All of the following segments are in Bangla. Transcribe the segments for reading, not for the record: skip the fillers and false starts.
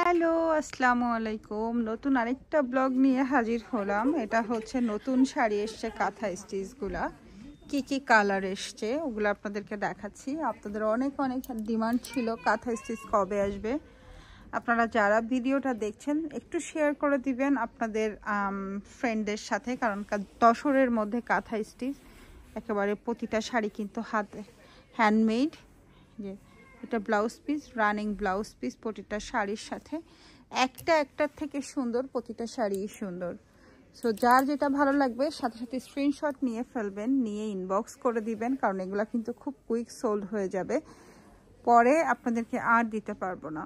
হ্যালো, আসসালামু আলাইকুম। নতুন আরেকটা ব্লগ নিয়ে হাজির হলাম। এটা হচ্ছে নতুন শাড়ি এসছে, কাঁথা স্টিচগুলা কি কালার এসছে ওগুলো আপনাদেরকে দেখাচ্ছি। আপনাদের অনেক ডিমান্ড ছিল কাঁথা স্টিচ কবে আসবে। আপনারা যারা ভিডিওটা দেখছেন একটু শেয়ার করে দিবেন আপনাদের ফ্রেন্ডদের সাথে, কারণ দশরের মধ্যে কাঁথা স্টিচ একেবারে প্রতিটা শাড়ি কিন্তু হাতে হ্যান্ডমেড। যে এটা blouse piece, running blouse piece প্রতিটা শাড়ির সাথে, একটার থেকে সুন্দর, প্রতিটা শাড়ি সুন্দর। সো যার যেটা ভালো লাগবে সাথে সাথে স্ক্রিনশট নিয়ে ফেলবেন, নিয়ে ইনবক্স করে দিবেন, কারণ এগুলো কিন্তু খুব কুইক সোল্ড হয়ে যাবে, পরে আপনাদেরকে আর দিতে পারবো না।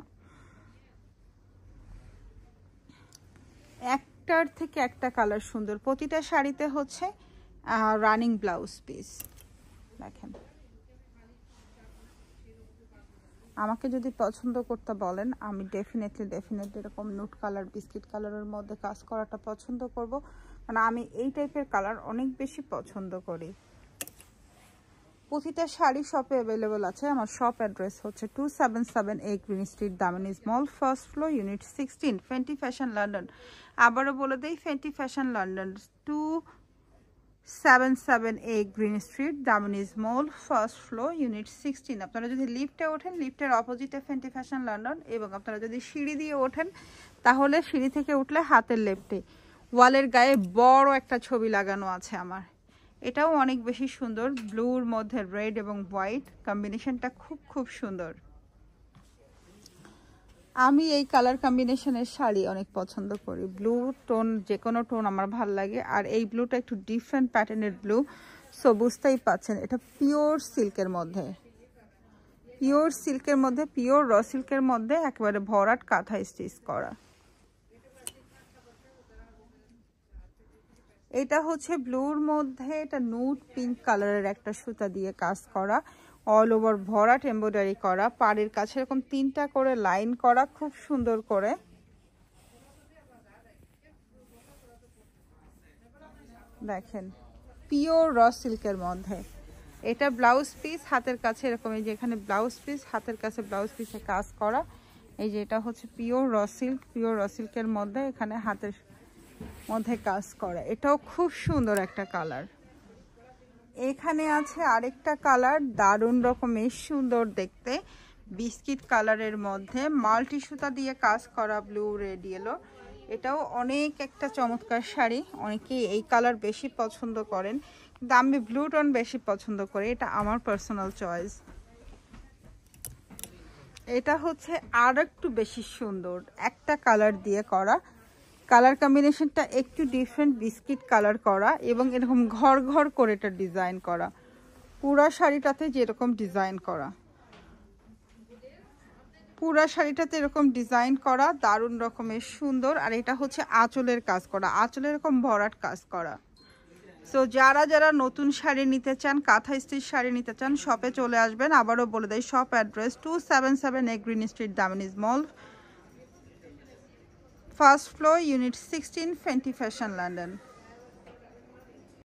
একটার থেকে একটা কালার সুন্দর, প্রতিটা শাড়িতে হচ্ছে রানিং ব্লাউজ পিস। দেখেন, আমাকে যদি পছন্দ করতে বলেন আমি ডেফিনেটলি এরকম নুট কালার, বিস্কিট কালারের মধ্যে কাজ করাটা পছন্দ করব, কারণ আমি এই টাইপের কালার অনেক বেশি পছন্দ করি। প্রতিটা শাড়ি শপে অ্যাভেলেবল আছে। আমার শপ অ্যাড্রেস হচ্ছে 277A Green Street, Damini's Mall, first floor, unit 16, Fenty Fashion London. আবারও বলে দেই, Fenty Fashion London, 277A Green Street, Damini's Mall, first floor, unit 16। আপনারা যদি লিফটে ওঠেন, লিফটের অপোজিটে ফেন্টি ফ্যাশন লন্ডন, এবং আপনারা যদি সিঁড়ি দিয়ে ওঠেন তাহলে সিঁড়ি থেকে উঠলে হাতের লেফটে ওয়ালের গায়ে বড় একটা ছবি লাগানো আছে আমার। এটাও অনেক বেশি সুন্দর, ব্লুর মধ্যে রেড এবং হোয়াইট কম্বিনেশনটা খুব সুন্দর। আমি এই কালার কম্বিনেশনের শাড়ি অনেক পছন্দ করি। ব্লু টোন, যে কোনো টোন আমার ভাল লাগে, আর এই ব্লুটা একটু ডিফারেন্ট প্যাটার্নের ব্লু। সো বুঝতেই পাচ্ছেন এটা পিওর সিল্কের মধ্যে, পিওর র সিল্কের মধ্যে একেবারে ভরাট কাঁথা স্টিচ করা। এটা হচ্ছে ব্লুর মধ্যে, এটা নুট পিঙ্ক কালারের একটা সুতা দিয়ে কাজ করা, অল ওভার ভরাট এমব্রয়ডারি করা, পাড়ের কাছে এরকম 3টা করে লাইন করা খুব সুন্দর করে। দেখেন, পিওর র সিল্কের মধ্যে। এটা ব্লাউজ পিস, হাতের কাছে এরকম, এই যে এখানে ব্লাউজ পিস, হাতের কাছে ব্লাউজ পিসে কাজ করা। এই যে এটা হচ্ছে পিওর র সিল্কের মধ্যে এখানে হাতের মধ্যে কাজ করা। এটাও খুব সুন্দর একটা কালার। এখানে আছে আরেকটা কালার, দারুণ রকমের সুন্দর দেখতে, বিস্কিট কালারের মধ্যে মাল্টি সুতা দিয়ে কাজ করা, ব্লু রেড ইয়েলো। এটাও অনেক একটা চমৎকার শাড়ি। অনেকেই এই কালার বেশি পছন্দ করেন, কিন্তু আমি ব্লু টোন বেশি পছন্দ করি, এটা আমার পার্সোনাল চয়েস। এটা হচ্ছে আর একটু বেশি সুন্দর একটা কালার দিয়ে করা, কালার কম্বিনেশনটা একটু ডিফারেন্ট, বিস্কিট কালার করা, এবং এরকম ঘর করে এটা ডিজাইন করা, পুরা শাড়িটাতে যেরকম ডিজাইন করা, পুরা শাড়িটাতে এরকম ডিজাইন করা, দারুণ রকমের সুন্দর। আর এটা হচ্ছে আঁচলের কাজ করা, আঁচলে এরকম ভরাট কাজ করা। সো যারা নতুন শাড়ি নিতে চান, কাঁথা স্টিচ শাড়ি নিতে চান, শপে চলে আসবেন। আবারও বলে দেয়, shop address 277A Green Street, Damini's Mall, first floor, unit 16, Fenty Fashion London.